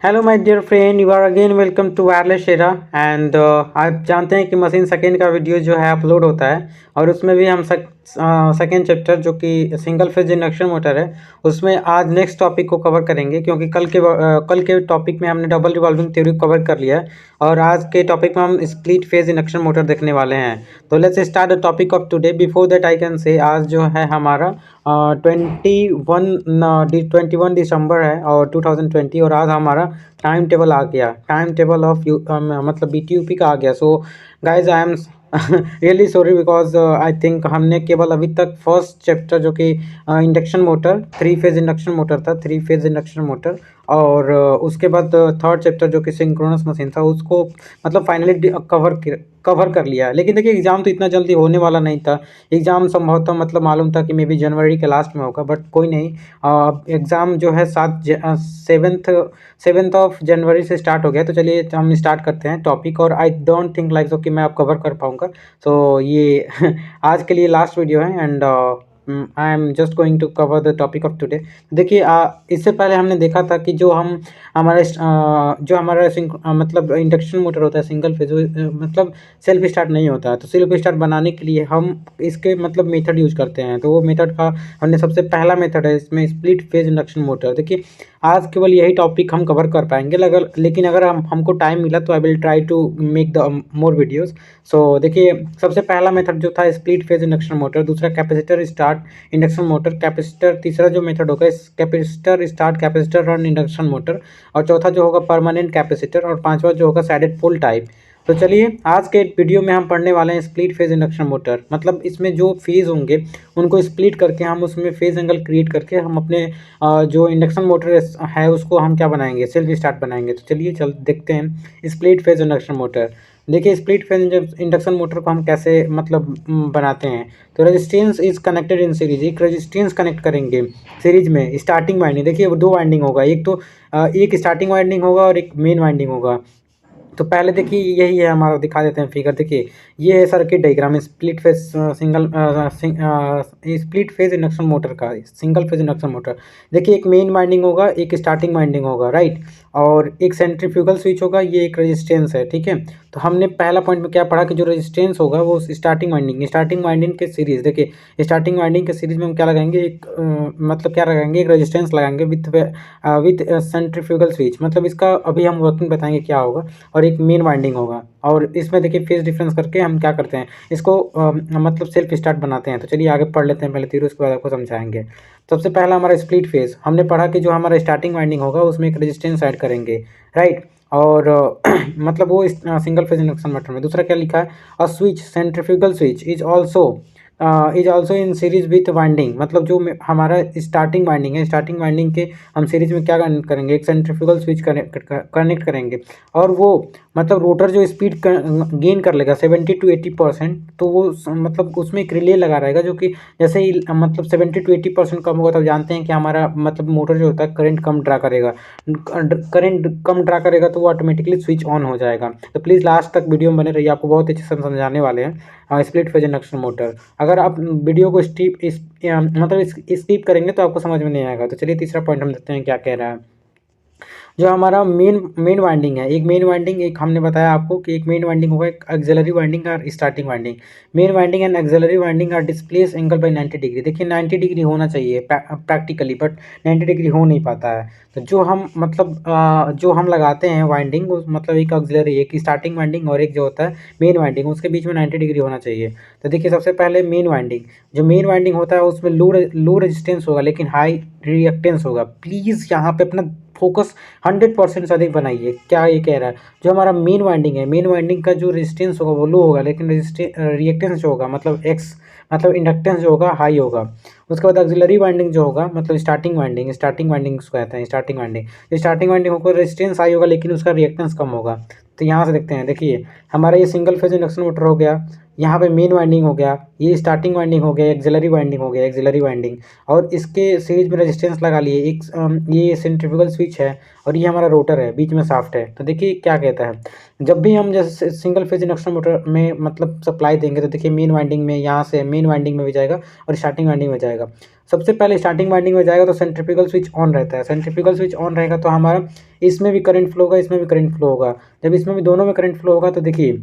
Hello my dear friend, you are again welcome to wireless era. And आप जानते हैं कि मशीन सेकेंड का वीडियो जो है अपलोड होता है और उसमें भी हम सेकेंड चैप्टर जो कि सिंगल फेज इंडक्शन मोटर है उसमें आज नेक्स्ट टॉपिक को कवर करेंगे, क्योंकि कल के टॉपिक में हमने डबल रिवॉल्विंग थ्योरी कवर कर लिया है और आज के टॉपिक में हम स्प्लिट फेज इंडक्शन मोटर देखने वाले हैं। तो let's start the topic of today. Before that I can से आज जो है हमारा 21 दिसंबर है और 2020, और आज हमारा टाइम टेबल आ गया। टाइम टेबल ऑफ मतलब BTUP का आ गया। So guys I am really sorry because I think हमने केवल अभी तक फर्स्ट चैप्टर जो कि induction motor, three phase induction motor था, थ्री फेज इंडक्शन मोटर, और उसके बाद थर्ड चैप्टर जो कि सिंक्रोनस मशीन था उसको मतलब फाइनली कवर कर लिया। लेकिन देखिए एग्जाम तो इतना जल्दी होने वाला नहीं था। एग्जाम संभवतः मतलब मालूम था कि मे बी जनवरी के लास्ट में होगा, बट कोई नहीं। एग्ज़ाम जो है 7 ऑफ जनवरी से स्टार्ट हो गया। तो चलिए हम स्टार्ट करते हैं टॉपिक, और I don't think like so कि मैं आप कवर कर पाऊँगा। सो ये आज के लिए लास्ट वीडियो है and I am just going to cover the topic of today. देखिए इससे पहले हमने देखा था कि जो हमारा मतलब इंडक्शन मोटर होता है सिंगल फेज, मतलब सेल्फ स्टार्ट नहीं होता है। तो सेल्फ स्टार्ट बनाने के लिए हम इसके मतलब मेथड यूज करते हैं। तो वो मेथड का हमने सबसे पहला मेथड है इसमें स्प्लिट फेज इंडक्शन मोटर। देखिए आज केवल यही टॉपिक हम कवर कर पाएंगे, लेकिन अगर हमको टाइम मिला तो I will try to make the more videos. So देखिए सबसे पहला मेथड जो था स्प्लिट फेज इंडक्शन मोटर, दूसरा capacitor start induction motor, capacitor, तीसरा जो मेथड होगा capacitor start capacitor run induction motor, और चौथा जो होगा परमानेंट कैपेसिटर, और पांचवा जो होगा सैडेड पोल टाइप। तो चलिए आज के वीडियो में हम पढ़ने वाले हैं स्प्लिट फेज इंडक्शन मोटर। मतलब इसमें जो फेज होंगे उनको स्प्लिट करके हम उसमें फेज एंगल क्रिएट करके हम अपने जो इंडक्शन मोटर है उसको हम क्या बनाएंगे, सेल्फ स्टार्ट बनाएंगे। तो चलिए देखते हैं स्प्लिट फेज इंडक्शन मोटर। देखिए स्प्लिट फेज इंडक्शन मोटर को हम कैसे मतलब बनाते हैं। तो resistance is connected in series, एक रेजिस्टेंस कनेक्ट करेंगे सीरीज में। स्टार्टिंग वाइंडिंग, देखिए दो वाइंडिंग होगा, एक तो एक स्टार्टिंग वाइंडिंग होगा और एक मेन वाइंडिंग होगा। तो पहले देखिए यही है हमारा, दिखा देते हैं फिगर। देखिए ये है circuit diagram split phase split phase induction motor का, सिंगल फेज इंडक्शन मोटर। देखिए एक मेन वाइंडिंग होगा, एक स्टार्टिंग वाइंडिंग होगा, राइट, और एक सेंट्रीफ्यूगल स्विच होगा, ये एक रेजिस्टेंस है, ठीक है। तो हमने पहला पॉइंट में क्या पढ़ा कि जो रेजिस्टेंस होगा वो स्टार्टिंग वाइंडिंग के सीरीज। देखिए स्टार्टिंग वाइंडिंग के सीरीज में हम क्या लगाएंगे, एक मतलब क्या लगाएंगे, एक रेजिस्टेंस लगाएंगे विथ सेंट्रीफ्यूगल स्विच। मतलब इसका अभी हम वर्किंग बताएंगे क्या होगा, और एक मेन वाइंडिंग होगा। और इसमें देखिए फेज डिफरेंस करके हम क्या करते हैं, इसको मतलब सेल्फ स्टार्ट बनाते हैं। तो चलिए आगे पढ़ लेते हैं पहले थ्योरी, उसके बाद आपको समझाएंगे। सबसे पहला हमारा स्प्लिट फेज, हमने पढ़ा कि जो हमारा स्टार्टिंग वाइंडिंग होगा उसमें एक रेजिस्टेंस ऐड करेंगे, राइट। और मतलब वो सिंगल फेज इंडक्शन मोटर में। दूसरा क्या लिखा है, a switch centrifugal switch is also in series with winding. मतलब जो हमारा स्टार्टिंग वाइंडिंग है, स्टार्टिंग वाइंडिंग के हम सीरीज में क्या करेंगे, एक सेंट्रीफ्यूगल स्विच कनेक्ट करेंगे, और वो मतलब रोटर जो स्पीड गेन कर लेगा 70 to 80%, तो वो मतलब उसमें एक रिले लगा रहेगा जो कि जैसे ही मतलब 70 to 80% कम होगा, तब जानते हैं कि हमारा मतलब मोटर जो होता है करंट कम ड्रा करेगा। करंट कम ड्रा करेगा तो वो ऑटोमेटिकली स्विच ऑन हो जाएगा। तो प्लीज़ लास्ट तक वीडियो में बने रहिए, आपको बहुत अच्छे से समझाने वाले हैं स्प्लिट फेज इंडक्शन मोटर। अगर आप वीडियो को मतलब स्किप करेंगे तो आपको समझ में नहीं आएगा। तो चलिए तीसरा पॉइंट हम देखते हैं क्या कह रहा है। जो हमारा मेन वाइंडिंग है, एक मेन वाइंडिंग, एक हमने बताया आपको कि एक मेन वाइंडिंग होगा, एक एक्सिलरी वाइंडिंग और starting winding. Main winding and auxiliary winding are displace angle by 90 degree. देखिए 90 डिग्री होना चाहिए प्रैक्टिकली, बट 90 डिग्री हो नहीं पाता है। तो जो हम मतलब जो हम लगाते हैं वाइंडिंग, मतलब एक एक्सिलरी, एक स्टार्टिंग वाइंडिंग और एक जो होता है मेन वाइंडिंग, उसके बीच में 90 डिग्री होना चाहिए। तो देखिए सबसे पहले मेन वाइंडिंग, जो मेन वाइंडिंग होता है उसमें लो रेजिस्टेंस होगा लेकिन हाई रिएक्टेंस होगा। प्लीज़ यहाँ पे अपना फोकस 100% से अधिक बनाइए। क्या ये कह रहा है, जो हमारा मेन वाइंडिंग है, मेन वाइंडिंग का जो रेजिस्टेंस होगा वो लो होगा, लेकिन रिएक्टेंस जो होगा मतलब एक्स मतलब इंडक्टेंस जो होगा हाई होगा। उसके बाद ऑक्सिलरी वाइंडिंग जो होगा मतलब स्टार्टिंग वाइंडिंग उसको कहते हैं स्टार्टिंग वाइंडिंग। स्टार्टिंग वाइंडिंग होगा रेजिस्टेंस हाई होगा लेकिन उसका रिएक्टेंस कम होगा। तो यहाँ से देखते हैं, देखिए हमारा ये सिंगल फेज इंडक्शन मोटर हो गया, यहाँ पे मेन वाइंडिंग हो गया, ये स्टार्टिंग वाइंडिंग हो गया, एक्सिलरी वाइंडिंग हो गया, एक्सिलरी वाइंडिंग, और इसके सीरीज में रेजिस्टेंस लगा लिए। एक ये सेंट्रीफ्यूगल स्विच है और ये हमारा रोटर है, बीच में शाफ्ट है। तो देखिए क्या कहता है, जब भी हम जैसे सिंगल फेज इंडक्शन मोटर में मतलब सप्लाई देंगे तो देखिए मेन वाइंडिंग में, यहाँ से मेन वाइंडिंग में भी जाएगा और स्टार्टिंग वाइंडिंग में जाएगा। जाएगा। सबसे पहले स्टार्टिंग वाइंडिंग में जाएगा तो सेंट्रीफ्यूगल स्विच ऑन रहता है, सेंट्रीफ्यूगल स्विच ऑन रहेगा तो हमारा इसमें भी करंट फ्लो होगा, इसमें भी करंट फ्लो होगा। जब इसमें भी दोनों में करंट फ्लो होगा तो देखिए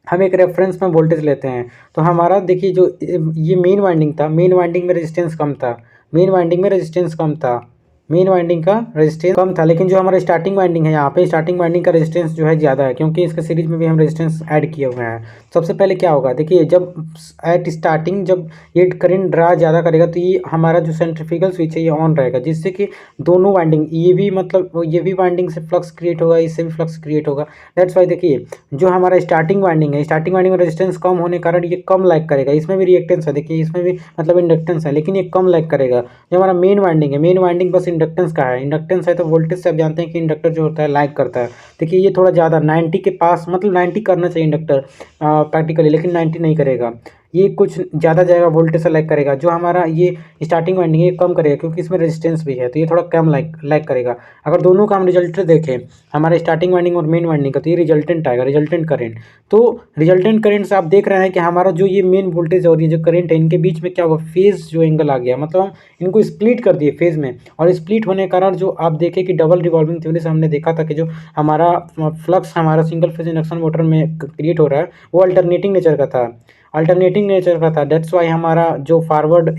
हम एक रेफरेंस में वोल्टेज लेते हैं, तो हमारा देखिए जो ये मेन वाइंडिंग था, मेन वाइंडिंग में रेजिस्टेंस कम था, मेन वाइंडिंग में रेजिस्टेंस कम था, मेन वाइंडिंग का रेजिस्टेंस कम था, लेकिन जो हमारा स्टार्टिंग वाइंडिंग है यहाँ पे स्टार्टिंग वाइंडिंग का रेजिस्टेंस जो है ज़्यादा है, क्योंकि इसके सीरीज में भी हम रेजिस्टेंस ऐड किए हुए हैं। सबसे पहले क्या होगा, देखिए जब एट स्टार्टिंग जब ये करंट ड्रा ज़्यादा करेगा तो ये हमारा जो सेंट्रीफ्यूगल स्विच है ये ऑन रहेगा, जिससे कि दोनों वाइंडिंग ये भी मतलब ये भी वाइंडिंग से फ्लक्स क्रिएट होगा, इससे भी फ्लक्स क्रिएट होगा। दैट्स वाई देखिए जो हमारा स्टार्टिंग वाइंडिंग है, स्टार्टिंग वाइंडिंग में रेजिस्टेंस कम होने के कारण ये कम लैग करेगा, इसमें भी रिएक्टेंस है, देखिए इसमें भी मतलब इंडक्टेंस है, लेकिन ये कम लैग करेगा। जो हमारा मेन वाइंडिंग है, मेन वाइंडिंग बस इंडक्टेंस का है, इंडक्टेंस है तो वोल्टेज से आप जानते हैं कि इंडक्टर जो होता है लैग करता है। देखिए ये थोड़ा ज़्यादा 90 के पास, मतलब 90 करना चाहिए इंडक्टर प्रैक्टिकली, लेकिन 90 नहीं करेगा, ये कुछ ज़्यादा जाएगा, वोल्टेज से लैग करेगा। जो हमारा ये स्टार्टिंग वाइंडिंग है ये कम करेगा, क्योंकि इसमें रेजिस्टेंस भी है, तो ये थोड़ा कम लैग करेगा। अगर दोनों का हम रिजल्ट देखें, हमारे स्टार्टिंग वाइंडिंग और मेन वाइंडिंग का, तो ये रिजल्टेंट आएगा, रिजल्टेंट करंट। तो रिजल्टेंट करंट से आप देख रहे हैं कि हमारा जो ये मेन वोल्टेज और ये जो करंट है, इनके बीच में क्या हुआ, फेज जो एंगल आ गया, मतलब हम इनको स्प्लिट कर दिए फेज में। और स्प्लिट होने के कारण जो आप देखें कि डबल रिवॉल्विंग थ्योरी से हमने देखा था कि जो हमारा फ्लक्स हमारा सिंगल फेज इंडक्शन मोटर में क्रिएट हो रहा है वो अल्टरनेटिंग नेचर का था, अल्टरनेटिंग नेचर का था। दैट्स वाई हमारा जो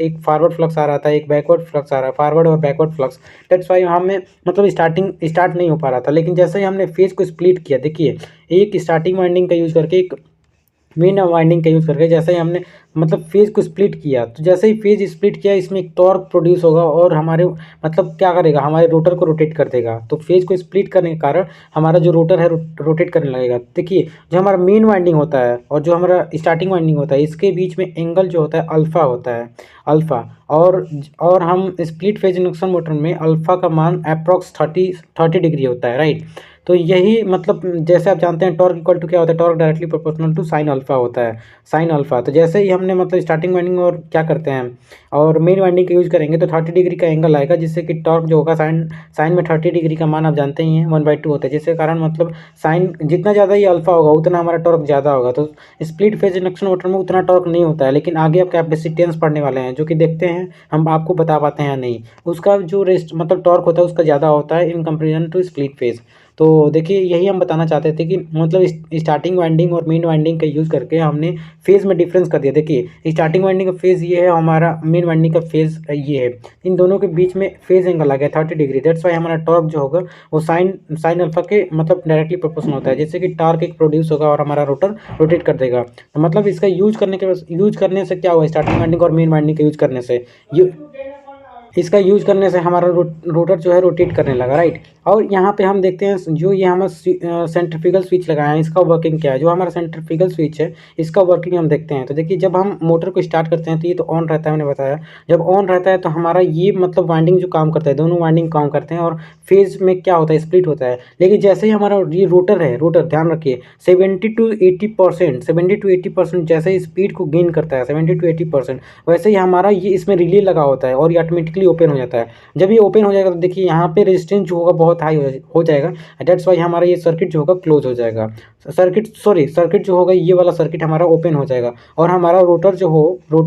एक फॉरवर्ड फ्लक्स आ रहा था, एक बैकवर्ड फ्लक्स आ रहा है, फॉरवर्ड और बैकवर्ड फ्लक्स। दैट्स वाई हमें मतलब स्टार्ट नहीं हो पा रहा था, लेकिन जैसे ही हमने फेज को स्प्लिट किया, देखिए एक स्टार्टिंग वाइंडिंग का यूज करके, एक मेन वाइंडिंग का यूज़ करके जैसे ही हमने मतलब फेज को स्प्लिट किया, तो जैसे ही फेज स्प्लिट किया इसमें एक टॉर्क प्रोड्यूस होगा और हमारे मतलब क्या करेगा, हमारे रोटर को रोटेट कर देगा। तो फेज को स्प्लिट करने के कारण हमारा जो रोटर है रोटेट करने लगेगा। देखिए जो हमारा मेन वाइंडिंग होता है और जो हमारा स्टार्टिंग वाइंडिंग होता है, इसके बीच में एंगल जो होता है अल्फ़ा होता है, अल्फ़ा। और हम स्प्लिट फेज इंडक्शन मोटर में अल्फ़ा का मान अप्रॉक्स 30 डिग्री होता है, राइट। तो यही मतलब जैसे आप जानते हैं टॉर्क इक्वल टू क्या होता है, torque directly proportional to sine alpha होता है, साइन अल्फा। तो जैसे ही हमने मतलब स्टार्टिंग वाइंडिंग और क्या करते हैं और मेन वाइंडिंग का यूज़ करेंगे तो 30 डिग्री का एंगल आएगा, जिससे कि टॉर्क जो होगा साइन में 30 डिग्री का मान आप जानते ही हैं 1/2 होता है, जिसके कारण मतलब साइन जितना ज़्यादा ही अल्फा होगा उतना हमारा टॉर्क ज़्यादा होगा। तो स्प्लिट फेज इंडक्शन मोटर में उतना टॉर्क नहीं होता है, लेकिन आगे आप कैपेसिटेंस पढ़ने वाले हैं जो कि देखते हैं हम आपको बता पाते हैं या नहीं, उसका जो रेस्ट मतलब टॉर्क होता है उसका ज़्यादा होता है in comparison to split phase. तो देखिए यही हम बताना चाहते थे कि मतलब स्टार्टिंग वाइंडिंग और मेन वाइंडिंग का यूज़ करके हमने फेज़ में डिफरेंस कर दिया। देखिए स्टार्टिंग वाइंडिंग का फेज़ ये है, हमारा मेन वाइंडिंग का फेज़ ये है, इन दोनों के बीच में फेज़ एंगल आ गया 30 डिग्री। दैट्स वाई हमारा टॉर्क जो होगा वो साइन अल्फा के मतलब डायरेक्टली प्रोपोर्शनल होता है, जैसे कि टॉर्क एक प्रोड्यूस होगा और हमारा रोटर रोटेट कर देगा। तो मतलब इसका यूज करने से क्या हुआ, स्टार्टिंग वाइंडिंग और मेन वाइंडिंग का यूज करने से इसका यूज़ करने से हमारा रोटर जो है रोटेट करने लगा, राइट। और यहाँ पे हम देखते हैं जो ये हमारा सेंट्रीफ्यूगल स्विच लगाया है इसका वर्किंग क्या है। जो हमारा सेंट्रीफ्यूगल स्विच है इसका वर्किंग हम देखते हैं। तो देखिए जब हम मोटर को स्टार्ट करते हैं तो ये तो ऑन रहता है, मैंने बताया। जब ऑन रहता है तो हमारा ये मतलब वाइंडिंग जो काम करता है, दोनों वाइंडिंग काम करते हैं और फेज में क्या होता है, स्प्लिट होता है। लेकिन जैसे ही हमारा ये रोटर है, रोटर ध्यान रखिए 70-80% जैसे ही स्पीड को गेन करता है 70-80%, वैसे ही हमारा ये इसमें रिले लगा होता है और ये ऑटोमेटिकली ओपन हो जाता है। जब ये ओपन हो जाएगा तो देखिए यहाँ पे रेजिस्टेंस जो होगा बहुत हाई हो जाएगा। दैट्स वाई हमारा ये सर्किट जो होगा क्लोज हो जाएगा। सर्किट जो होगा ये वाला सर्किट हमारा ओपन हो जाएगा और हमारा रोटर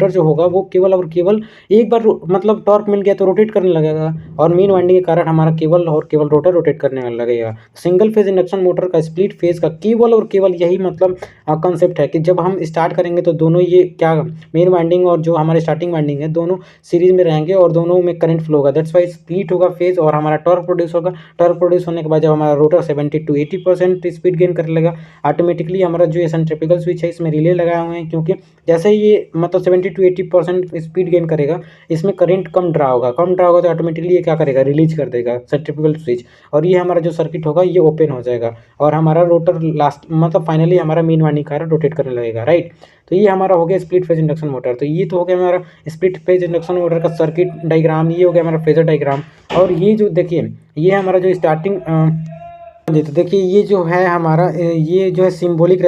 जो होगा वो केवल और केवल एक बार मतलब टॉर्क मिल गया तो रोटेट करने लगेगा और मेन वाइंडिंग के कारण हमारा केवल रोटर रोटेट करने लगेगा। सिंगल फेज इंडक्शन मोटर का स्प्लिट फेज का केवल और केवल यही मतलब कंसेप्ट है कि जब हम स्टार्ट करेंगे तो दोनों ये क्या मेन वाइंडिंग और जो हमारे स्टार्टिंग वाइंडिंग है दोनों सीरीज में रहेंगे और दोनों में करंट फ्लो होगा। दैट्स वाई स्प्लिट होगा फेज और हमारा टॉर्क प्रोड्यूस होगा। टॉर्क प्रोड्यूस होने के बाद जब हमारा रोटर 70-80% स्पीड गेन कर लेगा, ऑटोमेटिकली हमारा जो ये सेंट्रीफ्यूगल स्विच है इसमें रिले लगाए हुए हैं, क्योंकि जैसे ही ये मतलब 70-80% स्पीड गेन करेगा इसमें करंट कम ड्रा होगा तो ऑटोमेटिकली ये क्या करेगा, रिलीज कर देगा सेंट्रीफ्यूगल स्विच और ये हमारा जो सर्किट होगा ये ओपन हो जाएगा और हमारा रोटर लास्ट मतलब फाइनली हमारा मेन वाइंडिंग का रोटेट करने लगेगा, राइट। तो ये हमारा हो गया स्प्लिट फेज इंडक्शन मोटर। तो ये तो हो गया हमारा स्प्लिट फेज इंडक्शन मोटर का सर्किट डायग्राम, ये हो गया हमारा फेजर डायग्राम। और ये जो देखिए ये हमारा जो जी, तो देखिए ये जो है हमारा ये जो है सिंबॉलिक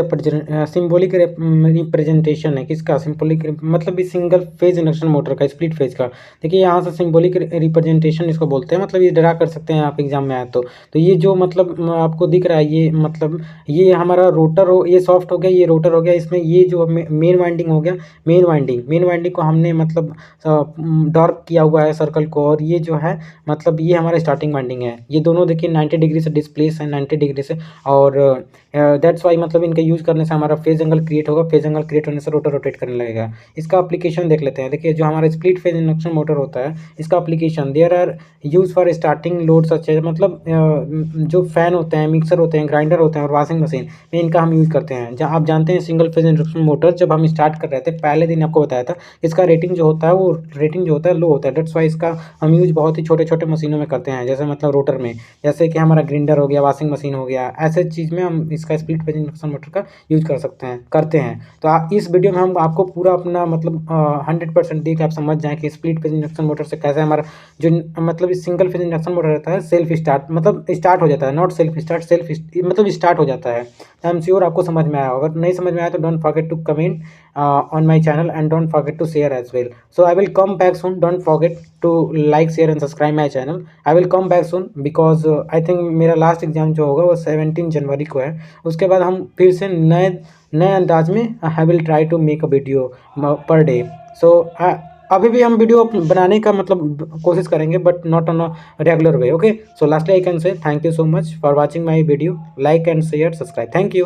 रिप्रेजेंटेशन है किसका, सिंबॉलिक मतलब इस सिंगल फेज इंडक्शन मोटर का, स्प्लिट फेज का। देखिए यहाँ से सिंबॉलिक रिप्रेजेंटेशन इसको बोलते हैं, मतलब ये ड्रा कर सकते हैं आप एग्जाम में आए तो ये जो मतलब आपको दिख रहा है ये मतलब ये हमारा रोटर हो, ये सॉफ्ट हो गया, ये रोटर हो गया, इसमें ये जो मेन वाइंडिंग हो गया, मेन वाइंडिंग को हमने मतलब डार्क किया हुआ है सर्कल को, और ये जो है मतलब ये हमारा स्टार्टिंग वाइंडिंग है। ये दोनों देखिए 90 डिग्री से डिस्प्लेस है, 90 डिग्री से, और दैट्स वाई मतलब इनका यूज़ करने से हमारा फेज एंगल क्रिएट होगा, फेज एंगल क्रिएट होने से रोटर रोटेट करने लगेगा। इसका एप्लीकेशन देख लेते हैं। देखिए जो हमारा स्प्लिट फेज इंडक्शन मोटर होता है, इसका application there are use for starting load such है, मतलब जो फैन होते हैं, मिक्सर होते हैं, ग्राइंडर होते हैं और वॉशिंग मशीन में इनका हम यूज़ करते हैं। जहाँ आप जानते हैं सिंगल फेज इंडक्शन मोटर जब हम स्टार्ट कर रहे थे पहले दिन आपको बताया था, इसका रेटिंग जो होता है वो रेटिंग जो होता है लो होता है। दैट्स वाई इसका हम यूज़ बहुत ही छोटे छोटे मशीनों में करते हैं, जैसे मतलब रोटर में, जैसे कि हमारा ग्राइंडर हो गया, वॉशिंग मशीन हो गया, ऐसे चीज़ में हम इसका स्प्लिट फेज इंडक्शन मोटर का यूज़ कर सकते हैं, करते हैं। तो इस वीडियो में हम आपको पूरा अपना मतलब 100% दी कि आप समझ जाएँ कि स्प्लिट फेज इंडक्शन मोटर से कैसे हमारा जो मतलब इस सिंगल फेज इंडक्शन मोटर रहता है सेल्फ स्टार्ट मतलब स्टार्ट हो जाता है, नॉट सेल्फ स्टार्ट, मतलब स्टार्ट हो जाता है। आई एम श्योर आपको समझ में आया होगा। नहीं समझ में आया तो don't forget to comment on my channel and don't forget to share as well. So I will come back soon. Don't forget to like, share and subscribe my channel. I will come back soon because I think मेरा last exam जो होगा वो 17 जनवरी को है। उसके बाद हम फिर से नए नए अंदाज में I will try to make a video per day. So अभी भी हम वीडियो बनाने का मतलब कोशिश करेंगे but not on a regular way. Okay, so lastly I can say thank you so much for watching my video. Like and share subscribe. Thank you.